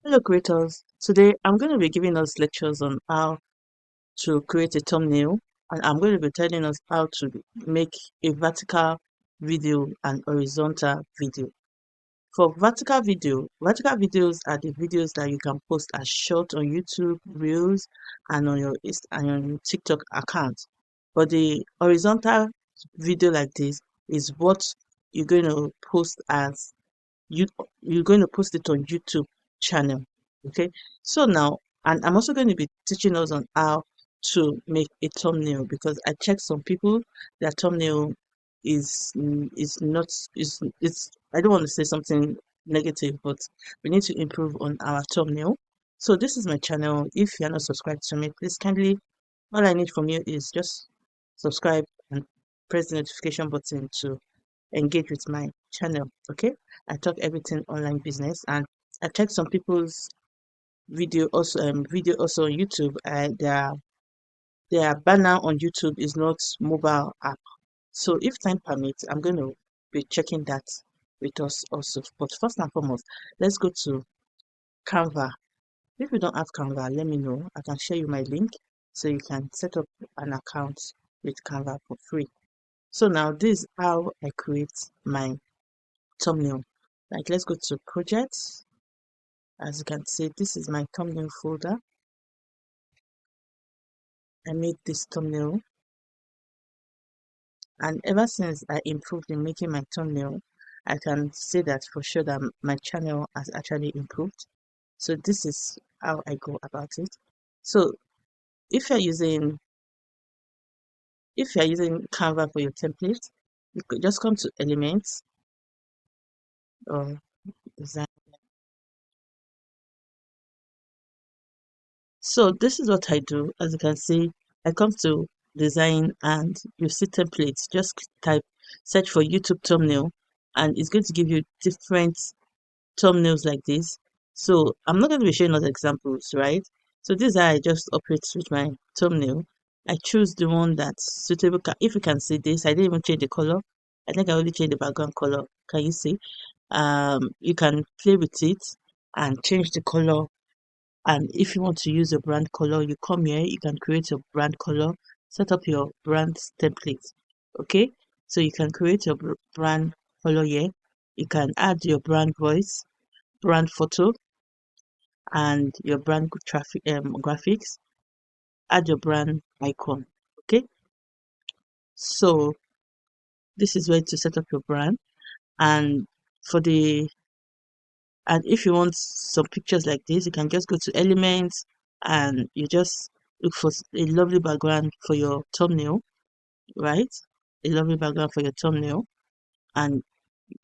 Hello creators, today I'm going to be giving us lectures on how to create a thumbnail, and I'm going to be telling us how to make a vertical video and horizontal video. For vertical videos are the videos that you can post as short on YouTube, Reels, and on your TikTok account. But the horizontal video like this is what you're going to post as you you're going to post it on YouTube channel. Okay, so now, and I'm also going to be teaching us on how to make a thumbnail, because I checked some people, their thumbnail is not is it's I don't want to say something negative, but we need to improve on our thumbnail. So this is my channel. If you're not subscribed to me, please kindly, all I need from you is just subscribe and press the notification button to engage with my channel. Okay, I talk everything online business, and I check some people's video also on YouTube. Their banner on YouTube is not mobile app. So if time permits, I'm going to be checking that with us also. But first and foremost, let's go to Canva. If you don't have Canva, let me know. I can share you my link so you can set up an account with Canva for free. So now this is how I create my thumbnail. Like, let's go to projects. As you can see, this is my thumbnail folder. I made this thumbnail, and ever since I improved in making my thumbnail, I can say that for sure that my channel has actually improved. So this is how I go about it. So if you're using Canva for your template, you could just come to elements or design. So this is what I do. As you can see, I come to design and you see templates. Just type search for YouTube thumbnail, and it's going to give you different thumbnails like this. So I'm not going to be showing other examples, right? So this is how I just operate with my thumbnail. I choose the one that's suitable. If you can see this, I didn't even change the color. I think I only changed the background color. Can you see? You can play with it and change the color, and if you want to use a brand color, you come here, you can create your brand color, set up your brand template. Okay, so you can create your brand color here. You can add your brand voice, brand photo, and your brand traffic graphics. Add your brand icon. Okay, so this is where to set up your brand. And for the and if you want some pictures like this, you can just go to elements and you just look for a lovely background for your thumbnail, right? A lovely background for your thumbnail. And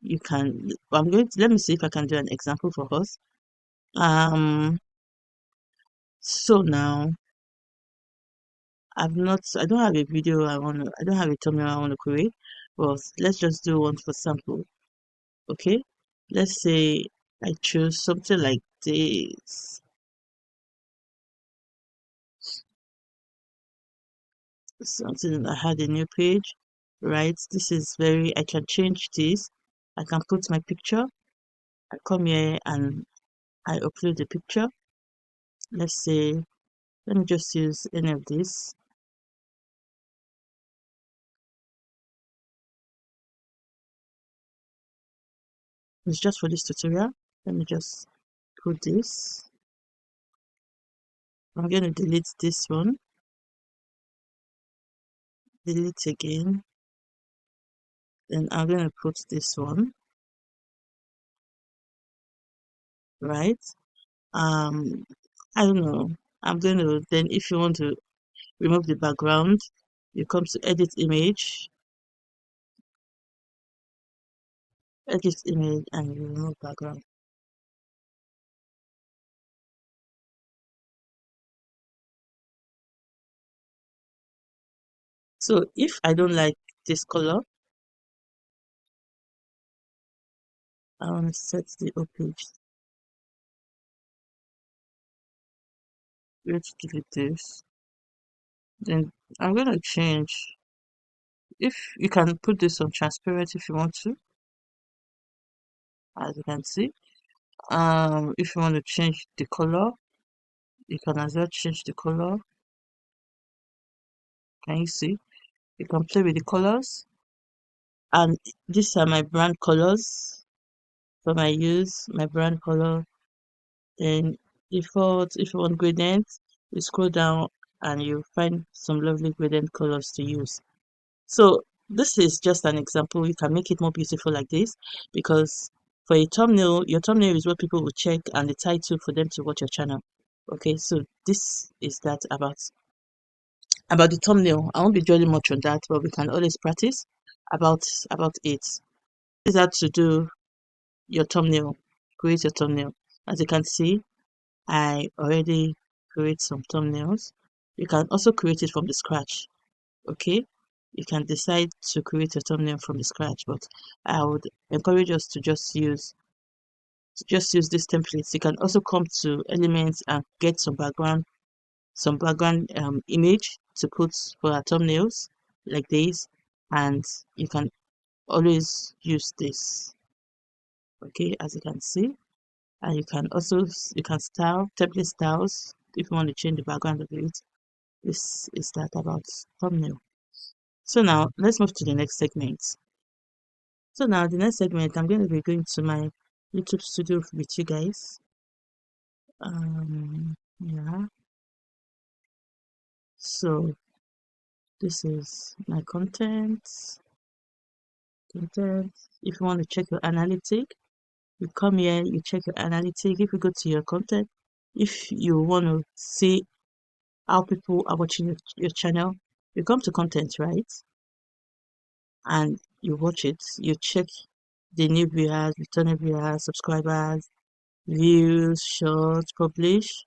you can, let me see if I can do an example for us. So now I don't have a video I don't have a thumbnail I want to create, but let's just do one for sample. Okay, let's say I choose something like this. Something, I had a new page, right? This is very, I can change this. I can put my picture. I come here and I upload the picture. Let's say, let me just use any of this. It's just for this tutorial. Let me just put this. I'm going to delete this one, delete again. Then I'm going to put this one, right? Um, I don't know. I'm going to, then if you want to remove the background, you come to edit image, and you remove background. So if I don't like this color, I want to set the page. Let's delete this. Then I'm going to change. If you can put this on transparent if you want to, as you can see. If you want to change the color, you can as well change the color. Can you see? You can play with the colors, and these are my brand colors for my use. My brand color. Then default. If you want gradients, you scroll down and you find some lovely gradient colors to use. So this is just an example. You can make it more beautiful like this, because for a thumbnail, your thumbnail is what people will check, and the title for them to watch your channel. Okay, so this is that about the thumbnail. I won't be dwelling much on that, but we can always practice about it. This is how to do your thumbnail, create your thumbnail. As you can see, I already create some thumbnails. You can also create it from the scratch. Okay, you can decide to create a thumbnail from the scratch, but I would encourage us to just use these templates. You can also come to elements and get some background image to put for our thumbnails like this, and you can always use this. Okay, as you can see, and you can style template styles if you want to change the background of it. This is that about thumbnail. So now let's move to the next segment. So now the next segment, I'm going to be going to my YouTube studio with you guys. Yeah. So this is my content. If you want to check your analytic, you come here, you check your analytic. If you go to your content, if you want to see how people are watching your channel, you come to content, right? And you watch it. You check the new viewers, returning viewers, subscribers, views, shorts, publish.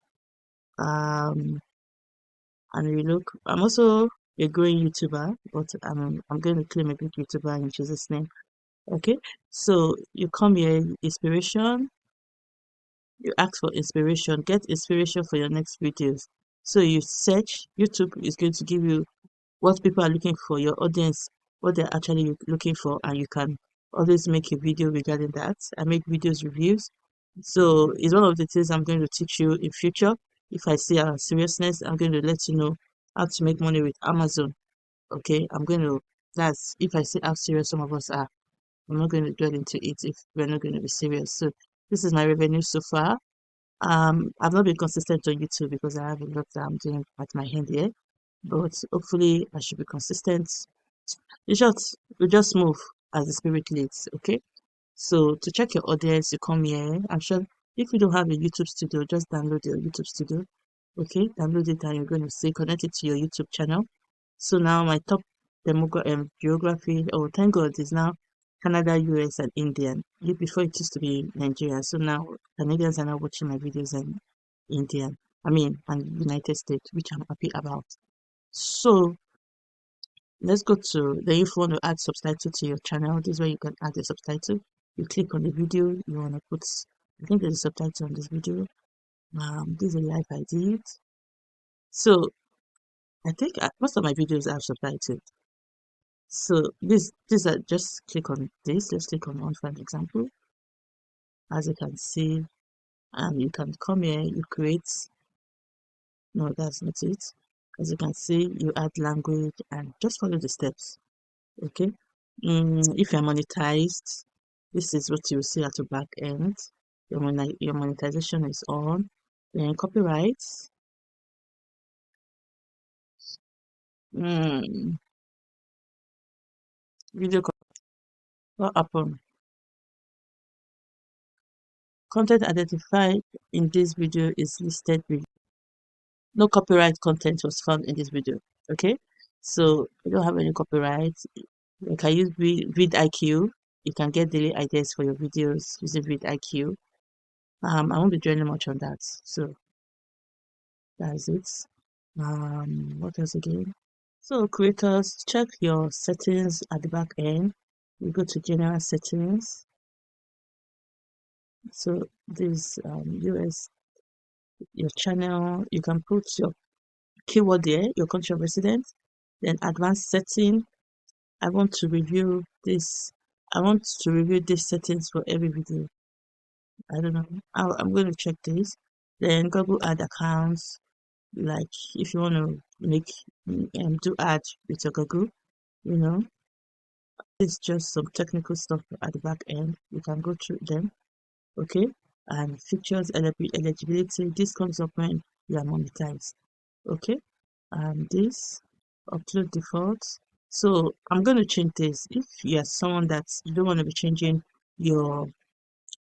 And we look. I'm also a growing YouTuber, but I'm going to claim a big YouTuber in Jesus' name. Okay, so you come here, inspiration. You ask for inspiration. Get inspiration for your next videos. So you search. YouTube is going to give you what people are looking for, your audience, what they're actually looking for, and you can always make a video regarding that. I make videos reviews. So it's one of the things I'm going to teach you in future. If I see our seriousness, I'm going to let you know how to make money with Amazon. Okay, that's if I see how serious some of us are. I'm not going to dwell into it if we're not going to be serious. So this is my revenue so far. I've not been consistent on YouTube because I have a lot that I'm doing at my hand here, but hopefully I should be consistent. In short, we just move as the spirit leads. Okay, so to check your audience, you come here. I'm sure if you don't have a YouTube studio, just download your YouTube studio. Okay, download it and you're going to see connect it to your YouTube channel. So now my top geography, oh thank God, is now Canada, US, and Indian. Before it used to be Nigeria, so now Canadians are now watching my videos in Indian. And United States, which I'm happy about. So let's go to if you want to add subtitle to your channel. This is where you can add a subtitle. You click on the video you want to put. I think there's a subtitle on this video. This is a live I did. So I think most of my videos have subtitles. So this are just click on this. Let's click on one for an example. As you can see, you can come here. You create. No, that's not it. As you can see, you add language and just follow the steps. Okay. If you're monetized, this is what you see at the back end. Your monetization is on. Then copyrights. Video. What happened? Content identified in this video is listed with no copyright content was found in this video. Okay, so we don't have any copyright. You can use vidIQ. You can get daily ideas for your videos using vidIQ. I won't be dwelling much on that. So that's it. What else again? So creators, check your settings at the back end. You go to general settings. So this US your channel, you can put your keyword there, your country of residence, then advanced setting. I want to review these settings for every video. I don't know. I'm going to check this. Then Google Ad accounts, like if you want to make do ad with your Google, you know, it's just some technical stuff at the back end. You can go through them, okay? And features eligibility. This comes up when you are monetized, okay? And this upload defaults. So I'm going to change this. If you are someone that you don't want to be changing your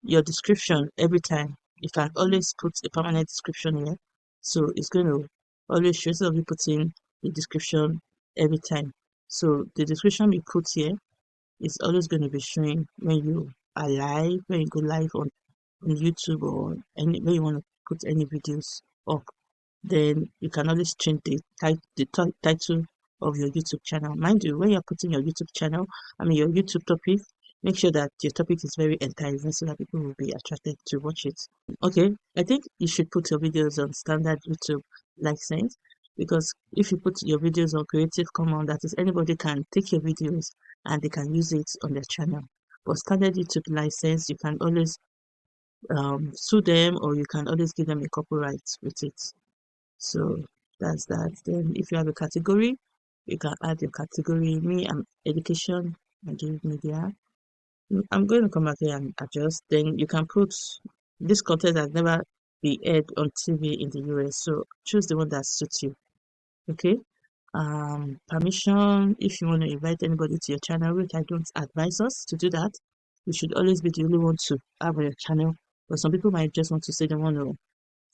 description every time, you can always put a permanent description here. So it's going to always show, instead of you putting the description every time. So the description you put here is always going to be showing when you are live, when you go live on YouTube, or any when you want to put any videos up. Then you can always change the title of your YouTube channel. Mind you, when you're putting your YouTube channel, your YouTube topic, make sure that your topic is very enticing so that people will be attracted to watch it. Okay, I think you should put your videos on standard YouTube license, because if you put your videos on Creative Commons, that is, anybody can take your videos and they can use it on their channel. But standard YouTube license, you can always sue them, or you can always give them a copyright with it. So that's that. Then if you have a category, you can add your category. Me, I'm education, I give media. I'm going to come back here and adjust. Then you can put this content has never been aired on TV in the US. So choose the one that suits you. Okay. Permission. If you want to invite anybody to your channel, which I don't advise us to do that, you should always be the only one to have on your channel. But some people might just want to say they want to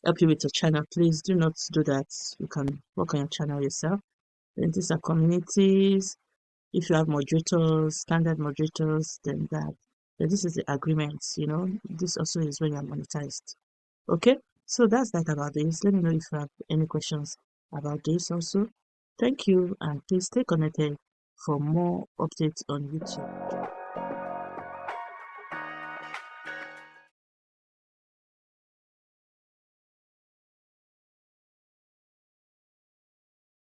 help you with your channel. Please do not do that. You can work on your channel yourself. Then these are communities. If you have moderators, standard moderators, then that. Then this is the agreement, This also is when you're monetized. Okay, so that's that about this. Let me know if you have any questions about this also. Thank you, and please stay connected for more updates on YouTube.